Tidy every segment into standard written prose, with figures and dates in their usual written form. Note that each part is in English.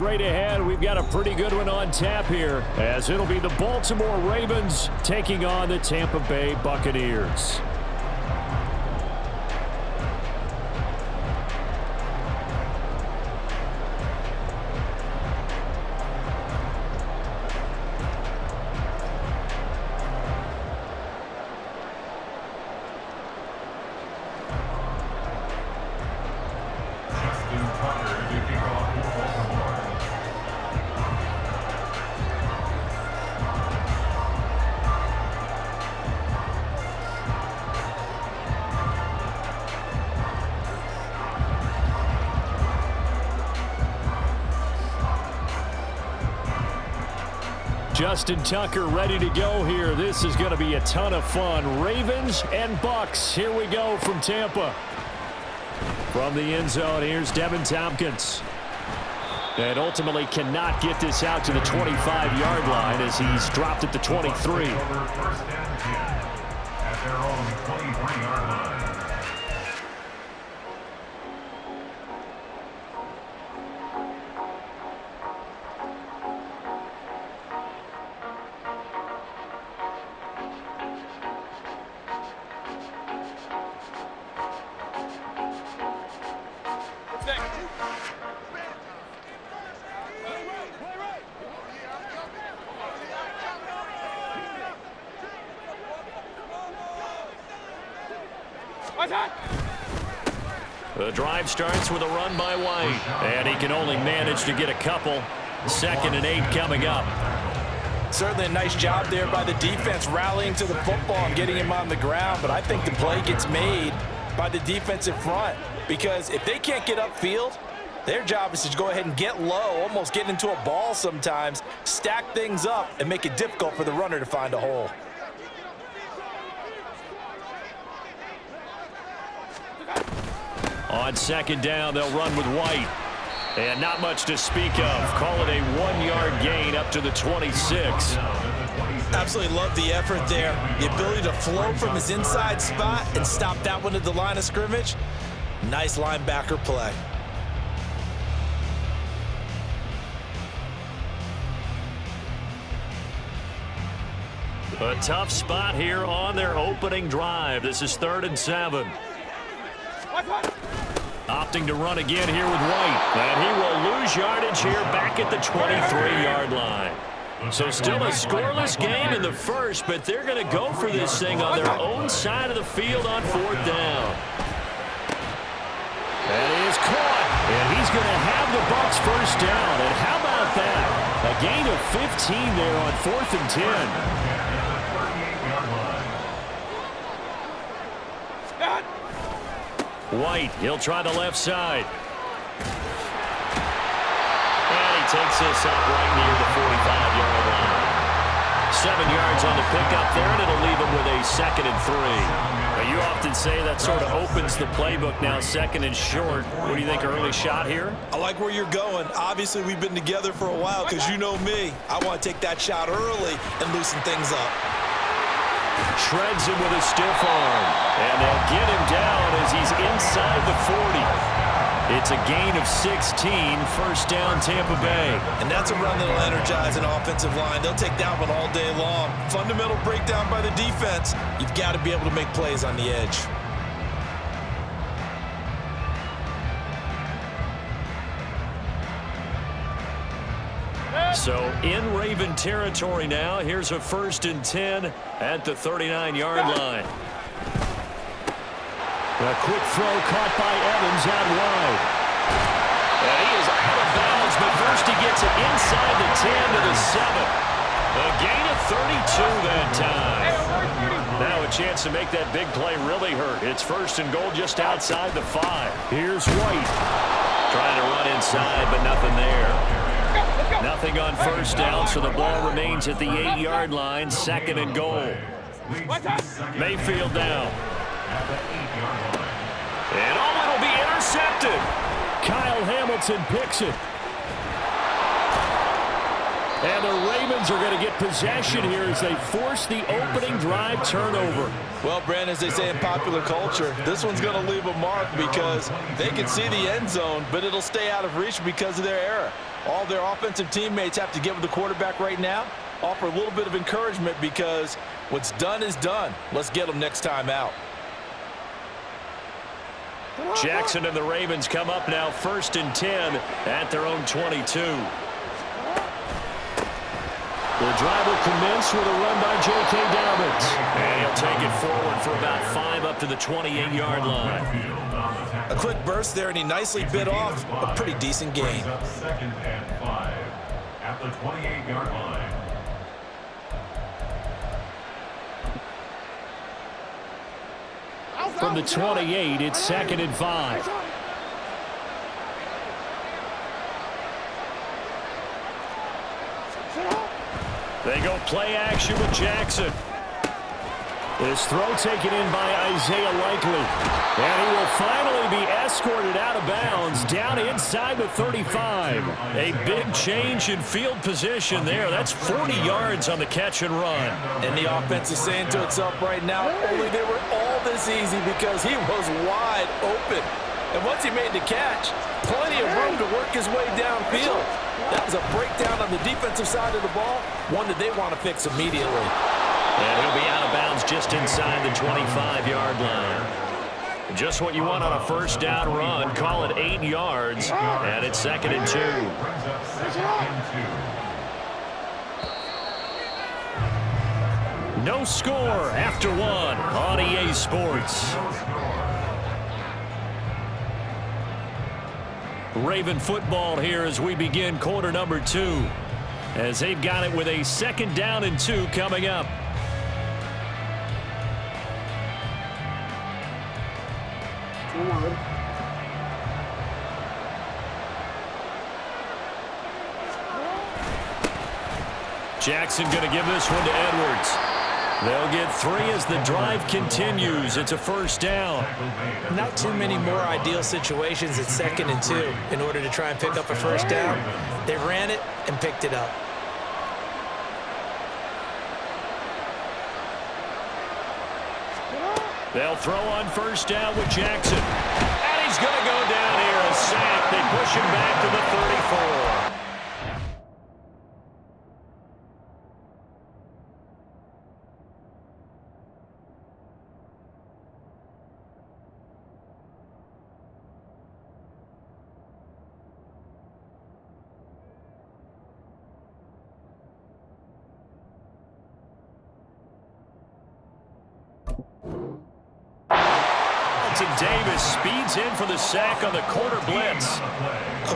Right ahead, we've got a pretty good one on tap here, as it'll be the Baltimore Ravens taking on the Tampa Bay Buccaneers. Justin Tucker ready to go here. This is going to be a ton of fun. Ravens and Bucks. Here we go from Tampa. From the end zone, here's Devin Tompkins. And ultimately cannot get this out to the 25-yard line as he's dropped at the 23. First down 10 at their own 23-yard line. The drive starts with a run by White, and he can only manage to get a couple. 2nd and 8 coming up. Certainly a nice job there by the defense rallying to the football and getting him on the ground, but I think the play gets made by the defensive front because if they can't get upfield, their job is to go ahead and get low, almost get into a ball sometimes, stack things up, and make it difficult for the runner to find a hole. On 2nd down, they'll run with White. And not much to speak of. Call it a 1-yard gain up to the 26. Absolutely love the effort there. The ability to flow from his inside spot and stop that one at the line of scrimmage. Nice linebacker play. A tough spot here on their opening drive. This is 3rd and 7. Opting to run again here with White. And he will lose yardage here back at the 23-yard line. So still a scoreless game in the first, but they're going to go for this thing on their own side of the field on 4th down. That is caught. And he's going to have the Bucs first down. And how about that? A gain of 15 there on 4th and 10. White, he'll try the left side. And he takes this up right near the 45-yard line. 7 yards on the pickup there, and it'll leave him with a 2nd and 3. Now, you often say that sort of opens the playbook now, 2nd and short. What do you think, early shot here? I like where you're going. Obviously, we've been together for a while because you know me. I want to take that shot early and loosen things up. Shreds him with a stiff arm. And they'll get him down as he's inside the 40. It's a gain of 16, 1st down Tampa Bay. And that's a run that'll energize an offensive line. They'll take that one all day long. Fundamental breakdown by the defense. You've got to be able to make plays on the edge. So in Raven territory now. Here's a 1st and 10 at the 39-yard line. A quick throw caught by Evans out wide. And he is out of bounds, but first he gets it inside the 10 to the 7. A gain of 32 that time. Now a chance to make that big play really hurt. It's 1st and goal just outside the 5. Here's White. Trying to run inside, but nothing there. Nothing on 1st down, so the ball remains at the 8-yard line, 2nd and goal. Mayfield down. And it'll be intercepted. Kyle Hamilton picks it. And the Ravens are going to get possession here as they force the opening drive turnover. Well, Brandon, as they say in popular culture, this one's going to leave a mark because they can see the end zone, but it'll stay out of reach because of their error. All their offensive teammates have to give the quarterback right now, offer a little bit of encouragement because what's done is done. Let's get them next time out. Jackson and the Ravens come up now 1st and 10 at their own 22. The drive will commence with a run by J.K. Dobbins. And he'll take it forward for about 5 up to the 28-yard line. A quick burst there, and he nicely bit off a pretty decent gain. 2nd and 5 at the 28-yard line. From the 28, it's 2nd and 5. They go play action with Jackson. This throw taken in by Isaiah Likely. And he will finally be escorted out of bounds down inside the 35. A big change in field position there. That's 40 yards on the catch and run. And the offense is saying to itself right now, only they were all this easy because he was wide open. And once he made the catch, plenty of room to work his way downfield. That was a breakdown on the defensive side of the ball, one that they want to fix immediately. And he'll be out of bounds just inside the 25-yard line. Just what you want on a first down run. Call it 8 yards, and it's 2nd and 2. Brings up 2nd and 2. No score after 1 on EA Sports. Raven football here as we begin quarter number 2. As they've got it with a 2nd down and 2 coming up. Jackson going to give this one to Edwards. They'll get 3 as the drive continues. It's a first down. Not too many more ideal situations at 2nd and 2 in order to try and pick up a first down. They ran it and picked it up. They'll throw on first down with Jackson. And he's going to go down here, a sack. They push him back to the 34. Davis speeds in for the sack on the quarter blitz.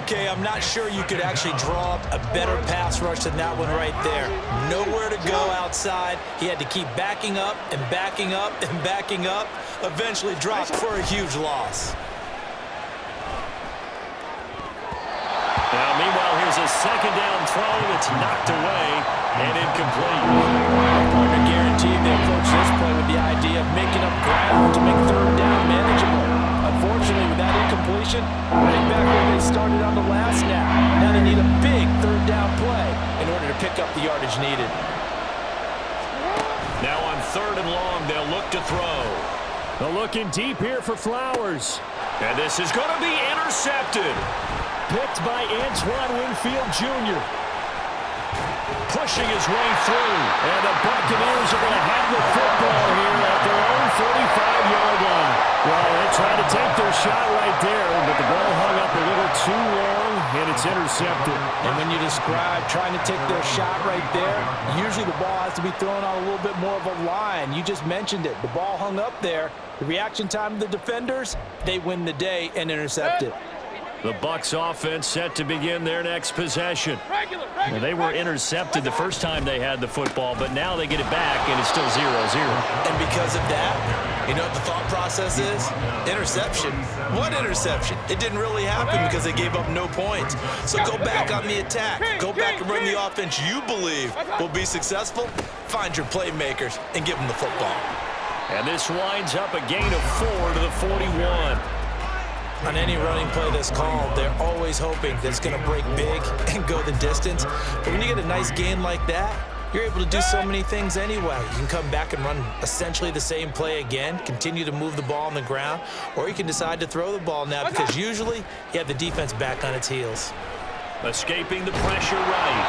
Okay, I'm not sure you could actually draw up a better pass rush than that one right there. Nowhere to go outside. He had to keep backing up and backing up and backing up. Eventually dropped for a huge loss. Now, meanwhile, here's a 2nd down throw that's knocked away and incomplete. Partner guaranteed they approach this play with the idea of making up ground to make 3rd down manageable. Unfortunately, with that incompletion, right back where they started on the last snap. Now they need a big 3rd down play in order to pick up the yardage needed. Now on 3rd and long, they'll look to throw. They're looking deep here for Flowers. And this is going to be intercepted. Picked by Antoine Winfield Jr. Pushing his way through. And the Buccaneers are going to have the football here at their own 45-yard line. Well, they tried to take their shot right there, but the ball hung up a little too long, and it's intercepted. And when you describe trying to take their shot right there, usually the ball has to be thrown on a little bit more of a line. You just mentioned it. The ball hung up there. The reaction time of the defenders, they win the day and intercept it. The Bucs offense set to begin their next possession. Well, they were intercepted the first time they had the football, but now they get it back, and it's still 0-0. And because of that, you know what the thought process is? Interception. What interception? It didn't really happen because they gave up no points. So go back on the attack. Go back and run the offense you believe will be successful. Find your playmakers and give them the football. And this winds up a gain of 4 to the 41. On any running play that's called, they're always hoping that it's going to break big and go the distance. But when you get a nice gain like that, you're able to do so many things anyway. You can come back and run essentially the same play again, continue to move the ball on the ground, or you can decide to throw the ball now because usually you have the defense back on its heels. Escaping the pressure right.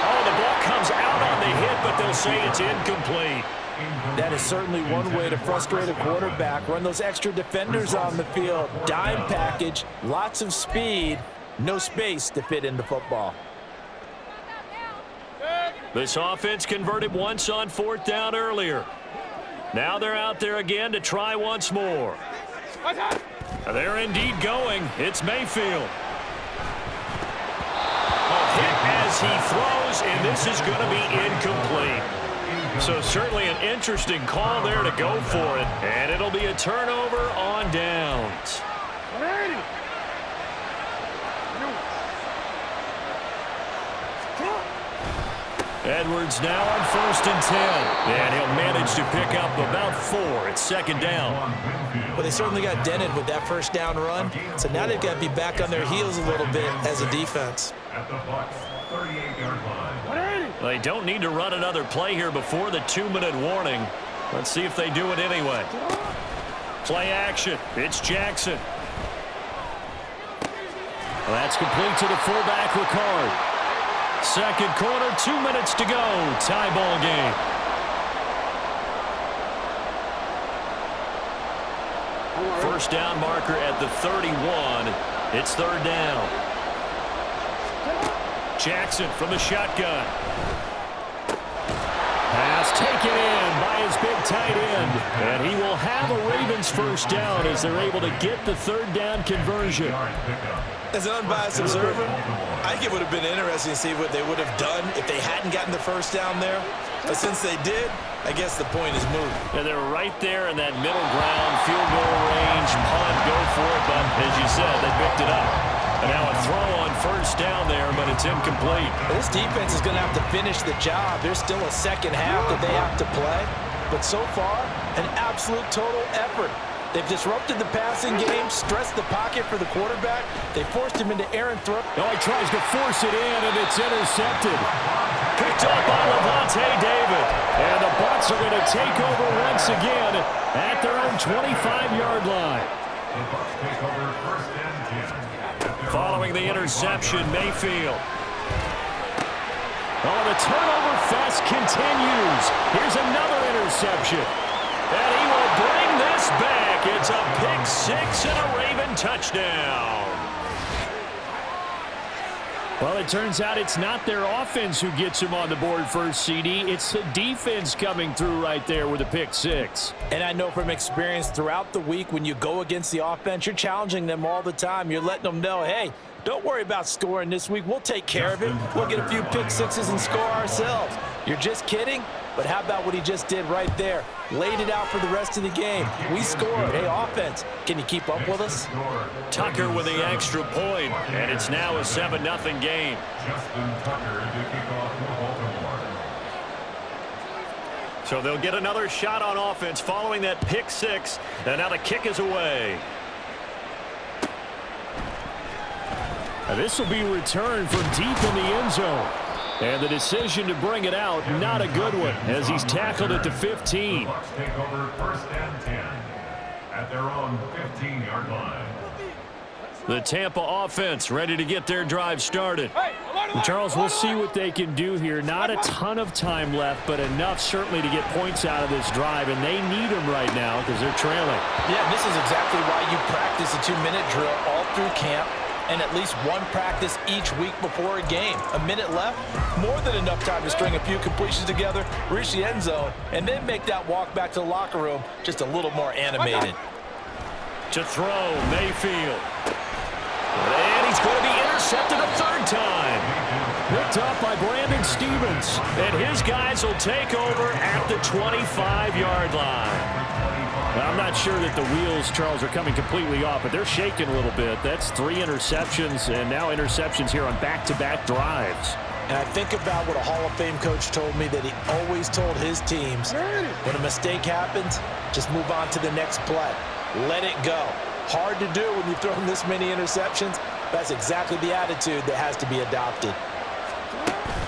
Oh, the ball comes out on the hit, but they'll say it's incomplete. That is certainly one way to frustrate a quarterback. Run those extra defenders on the field. Dime package, lots of speed, no space to fit into football. This offense converted once on 4th down earlier. Now they're out there again to try once more. They're indeed going. It's Mayfield. A hit as he throws, and this is going to be incomplete. So certainly an interesting call there to go for it. And it'll be a turnover on downs. Edwards now on 1st and 10. And he'll manage to pick up about 4. It's 2nd down. Well, they certainly got dented with that 1st down run. So now they've got to be back on their heels a little bit as a defense. At the Bucs 38-yard line. They don't need to run another play here before the 2-minute warning. Let's see if they do it anyway. Play action. It's Jackson. That's complete to the fullback, Ricard. 2nd quarter, 2 minutes to go. Tie ball game. First down marker at the 31. It's 3rd down. Jackson from the shotgun. Pass taken in by his big tight end. And he will have a Ravens first down as they're able to get the 3rd down conversion. As an unbiased observer, I think it would have been interesting to see what they would have done if they hadn't gotten the first down there. But since they did, I guess the point is moot. And they're right there in that middle ground, field goal range, punt, go for it. But as you said, they picked it up. And now a throw on first down there, but it's incomplete. This defense is going to have to finish the job. There's still a second half that they have to play. But so far, an absolute total effort. They've disrupted the passing game, stressed the pocket for the quarterback. They forced him into errant throw. Oh, he tries to force it in, and it's intercepted. Picked up by Levante David. And the Bucs are going to take over once again at their own 25-yard line. The Bucs take over 1st and 10. Following the interception, Mayfield. Oh, the turnover fest continues. Here's another interception. And he will bring this back. It's a pick 6 and a Raven touchdown. Well, it turns out it's not their offense who gets him on the board first, CD. It's the defense coming through right there with a pick 6. And I know from experience throughout the week, when you go against the offense, you're challenging them all the time. You're letting them know, hey, don't worry about scoring this week. We'll take care of it. We'll get a few pick 6s and score ourselves. You're just kidding? But how about what he just did right there? Laid it out for the rest of the game. We scored. Hey, offense, can you keep up with us? Tucker with the extra point, and it's now a 7-0 game. Justin Tucker to kick off for Baltimore. So they'll get another shot on offense following that pick 6, and now the kick is away. And this will be returned from deep in the end zone. And the decision to bring it out, not a good one, as he's tackled at the 15. The Bucs take over 1st and 10 at their own 15-yard line. The Tampa offense ready to get their drive started. And Charles, we'll see what they can do here. Not a ton of time left, but enough certainly to get points out of this drive, and they need them right now because they're trailing. Yeah, this is exactly why you practice a 2-minute drill all through camp, and at least one practice each week before a game. A minute left, more than enough time to string a few completions together, reach the end zone, and then make that walk back to the locker room just a little more animated. To throw, Mayfield. And he's going to be intercepted a 3rd time. Picked up by Brandon Stevens. And his guys will take over at the 25-yard line. Well, I'm not sure that the wheels, Charles, are coming completely off, but they're shaking a little bit. That's 3 interceptions, and now interceptions here on back-to-back drives. And I think about what a Hall of Fame coach told me that he always told his teams, when a mistake happens, just move on to the next play. Let it go. Hard to do when you've thrown this many interceptions. That's exactly the attitude that has to be adopted.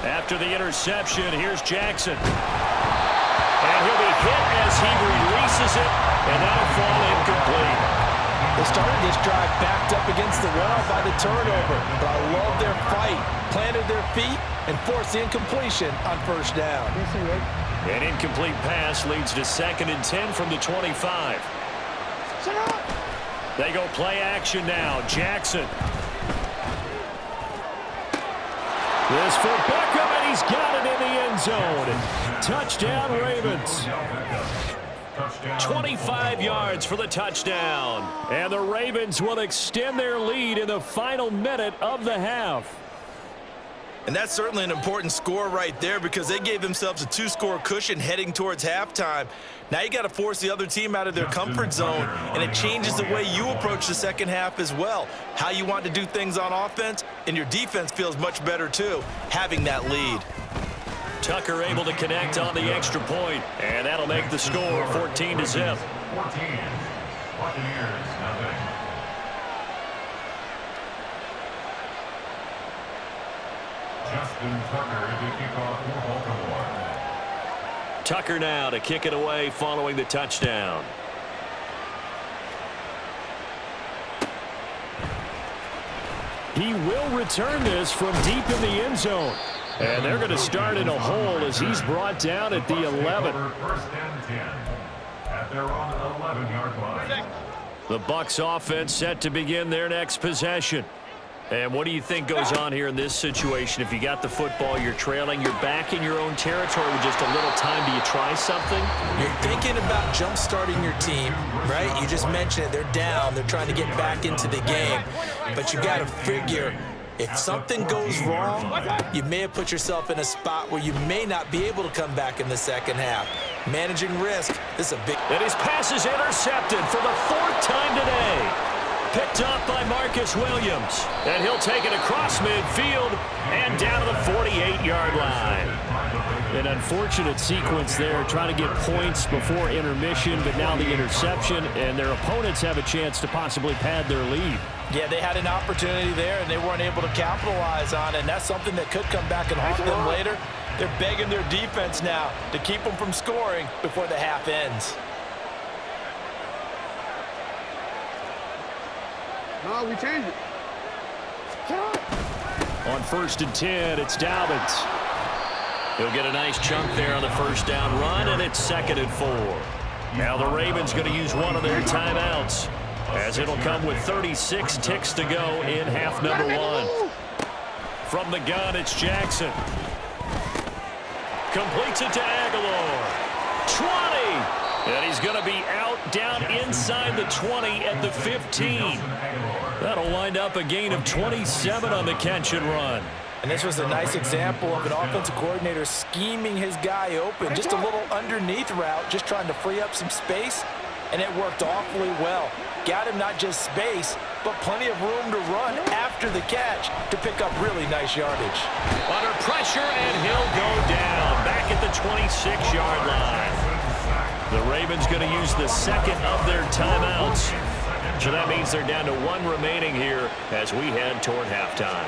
After the interception, here's Jackson. And he'll be hit as he releases it, and that'll fall incomplete. They started this drive backed up against the wall by the turnover, but I love their fight. Planted their feet and forced the incompletion on first down. An incomplete pass leads to 2nd and 10 from the 25. They go play action now. Jackson. This for Beckham, and he's got it in the end zone. Touchdown, Ravens. 25 yards for the touchdown. And the Ravens will extend their lead in the final minute of the half. And that's certainly an important score right there because they gave themselves a 2-score cushion heading towards halftime. Now you got to force the other team out of their comfort zone, and it changes the way you approach the second half as well. How you want to do things on offense, and your defense feels much better too, having that lead. Tucker able to connect on the extra point, and that'll make the score 14-0. 14. Buccaneers, nothing. Justin Tucker to kick off for Baltimore. Tucker now to kick it away following the touchdown. He will return this from deep in the end zone. And they're going to start in a hole as he's brought down at the 11. First and 10 at their own 11-yard line. The Bucs offense set to begin their next possession. And what do you think goes on here in this situation? If you got the football, you're trailing, you're back in your own territory with just a little time. Do you try something? You're thinking about jump-starting your team, right? You just mentioned it. They're down. They're trying to get back into the game. But you got to figure, if something goes wrong, you may have put yourself in a spot where you may not be able to come back in the second half. Managing risk, this is a big... And his pass is intercepted for the 4th time today. Picked up by Marcus Williams. And he'll take it across midfield and down to the 48-yard line. An unfortunate sequence there, trying to get points before intermission, but now the interception, and their opponents have a chance to possibly pad their lead. Yeah, they had an opportunity there, and they weren't able to capitalize on it, and that's something that could come back and haunt them later. They're begging their defense now to keep them from scoring before the half ends. No, we changed it. On 1st and 10, it's Dobbins. He'll get a nice chunk there on the first down run, and it's 2nd and 4. Now the Ravens going to use one of their timeouts, as it'll come with 36 ticks to go in half number 1. From the gun, it's Jackson. Completes it to Aguilar. 20! And he's going to be out down inside the 20 at the 15. That'll wind up a gain of 27 on the catch and run. And this was a nice example of an offensive coordinator scheming his guy open. Just a little underneath route, just trying to free up some space, and it worked awfully well. Got him not just space, but plenty of room to run after the catch to pick up really nice yardage. Under pressure, and he'll go down back at the 26-yard line. The Ravens going to use the 2nd of their timeouts. So that means they're down to 1 remaining here as we head toward halftime.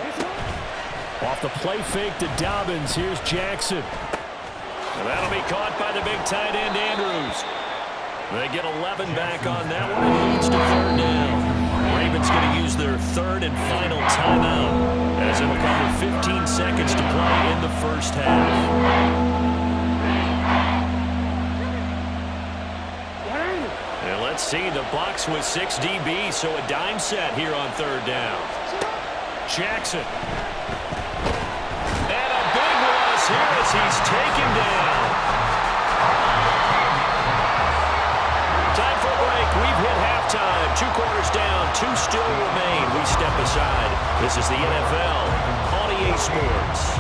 Off the play fake to Dobbins, here's Jackson. And that'll be caught by the big tight end, Andrews. They get 11 back on that one, and it leads to 3rd down. Ravens going to use their 3rd and final timeout as it'll come with 15 seconds to play in the first half. And let's see, the Bucs with 6 DBs, so a dime set here on 3rd down. Jackson. And a big loss here as he's taken down. Time for a break. We've hit halftime. 2 quarters down, 2 still remain. We step aside. This is the NFL on EA Sports.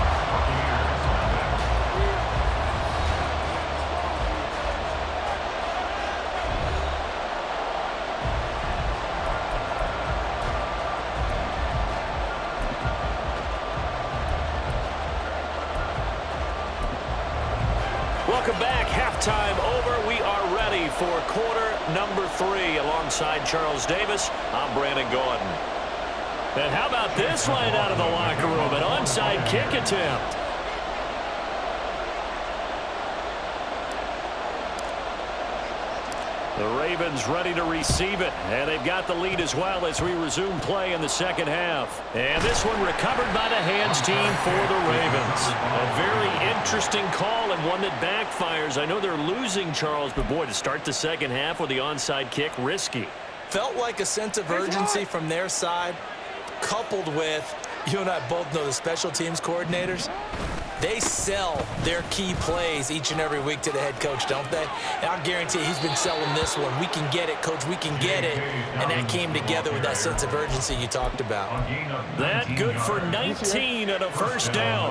Welcome back. Halftime over. We are ready for quarter number 3. Alongside Charles Davis, I'm Brandon Gordon. And how about this line out of the locker room? An onside kick attempt. The Ravens ready to receive it, and they've got the lead as well as we resume play in the second half. And this one recovered by the hands team for the Ravens. A very interesting call and one that backfires. I know they're losing, Charles, but boy, to start the second half with the onside kick, risky. Felt like a sense of urgency from their side, coupled with, you and I both know the special teams coordinators. They sell their key plays each and every week to the head coach, don't they? And I'll guarantee he's been selling this one. We can get it, coach. We can get it. And that came together with that sense of urgency you talked about. That good for 19 and a first down.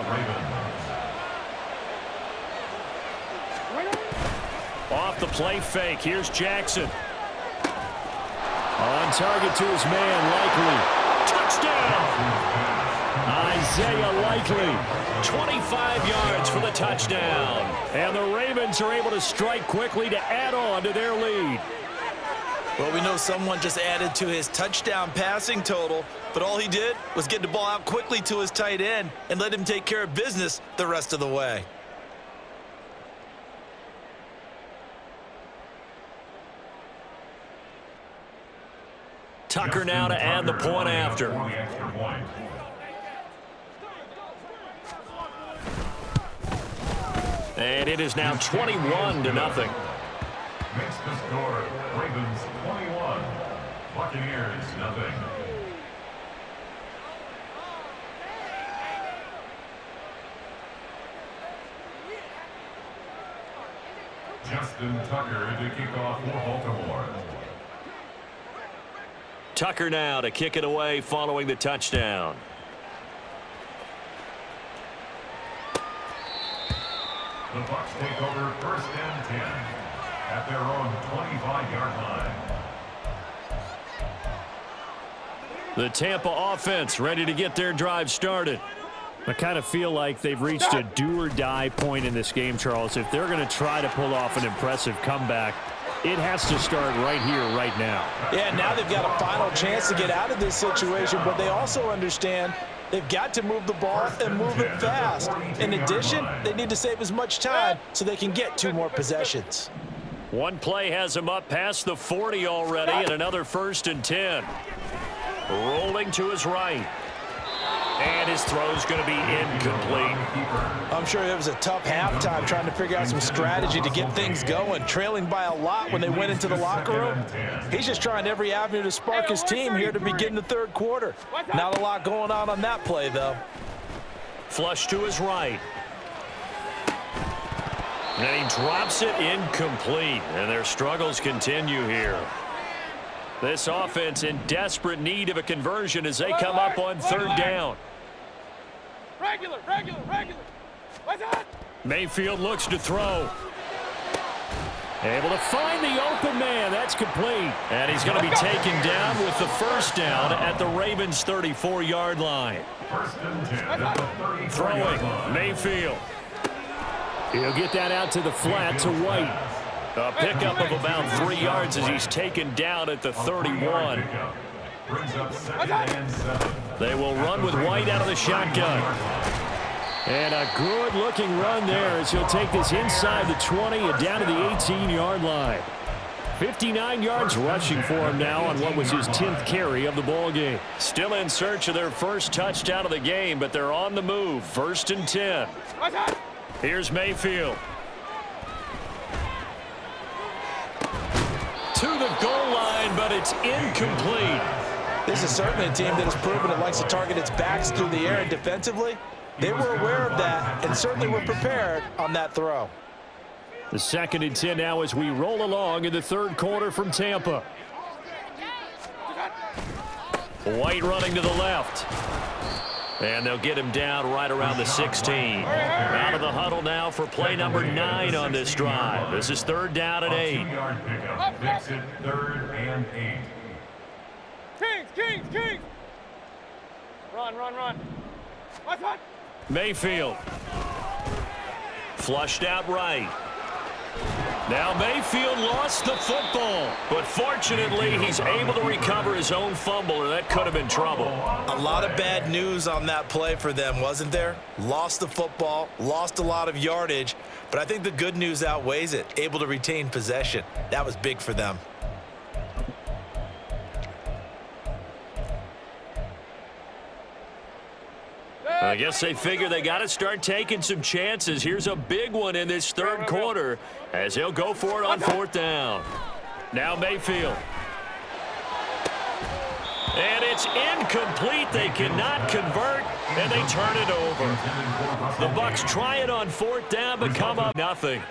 Off the play fake. Here's Jackson. On target to his man, Likely. Touchdown! Isaiah Likely, 25 yards for the touchdown. And the Ravens are able to strike quickly to add on to their lead. Well, we know someone just added to his touchdown passing total, but all he did was get the ball out quickly to his tight end and let him take care of business the rest of the way. Tucker now to add the point after. And it is now 21-0. Makes the score Ravens 21, Buccaneers nothing. Justin Tucker to kick off for Baltimore. Tucker now to kick it away following the touchdown. The Bucs take over first and 10 at their own 25-yard line. The Tampa offense ready to get their drive started. I kind of feel like they've reached a do-or-die point in this game, Charles. If they're going to try to pull off an impressive comeback, it has to start right here, right now. Yeah, now they've got a final chance to get out of this situation, but they also understand they've got to move the ball and move it fast. In addition, they need to save as much time so they can get 2 more possessions. One play has him up past the 40 already, and another first and 10. Rolling to his right. And his throw's going to be incomplete. I'm sure it was a tough halftime trying to figure out some strategy to get things going. Trailing by a lot when they went into the locker room. He's just trying every avenue to spark his team here to begin the third quarter. Not a lot going on that play, though. Flush to his right. And he drops it incomplete. And their struggles continue here. This offense in desperate need of a conversion as they come up on third down. Regular. What's that? Mayfield looks to throw. Able to find the open man. That's complete. And he's going to be taken down with the first down at the Ravens' 34-yard line. First and 10 at the 34-yard Throwing, line. Mayfield. He'll get that out to the flat to White. A pickup of about 3 yards as he's taken down at the 31. Brings up second and 7. They will run with White out of the shotgun. And a good-looking run there as he'll take this inside the 20 and down to the 18-yard line. 59 yards rushing for him now on what was his 10th carry of the ballgame. Still in search of their first touchdown of the game, but they're on the move. First and 10. Here's Mayfield. To the goal line, but it's incomplete. This is certainly a team that has proven it likes to target its backs through the air, and defensively, they were aware of that and certainly were prepared on that throw. The second and 10 now as we roll along in the third quarter from Tampa. White running to the left. And they'll get him down right around the 16. Out of the huddle now for play number 9 on this drive. This is third down and 8. 2-yard pickup makes it third and 8. Kings! Run. What's that? Mayfield. Flushed out right. Now Mayfield lost the football, but fortunately he's able to recover his own fumble, or that could have been trouble. A lot of bad news on that play for them, wasn't there? Lost the football, lost a lot of yardage, but I think the good news outweighs it. Able to retain possession. That was big for them. I guess they figure they got to start taking some chances. Here's a big one in this third quarter as he'll go for it on fourth down. Now Mayfield. And it's incomplete. They cannot convert, and they turn it over. The Bucs try it on fourth down, but come up nothing.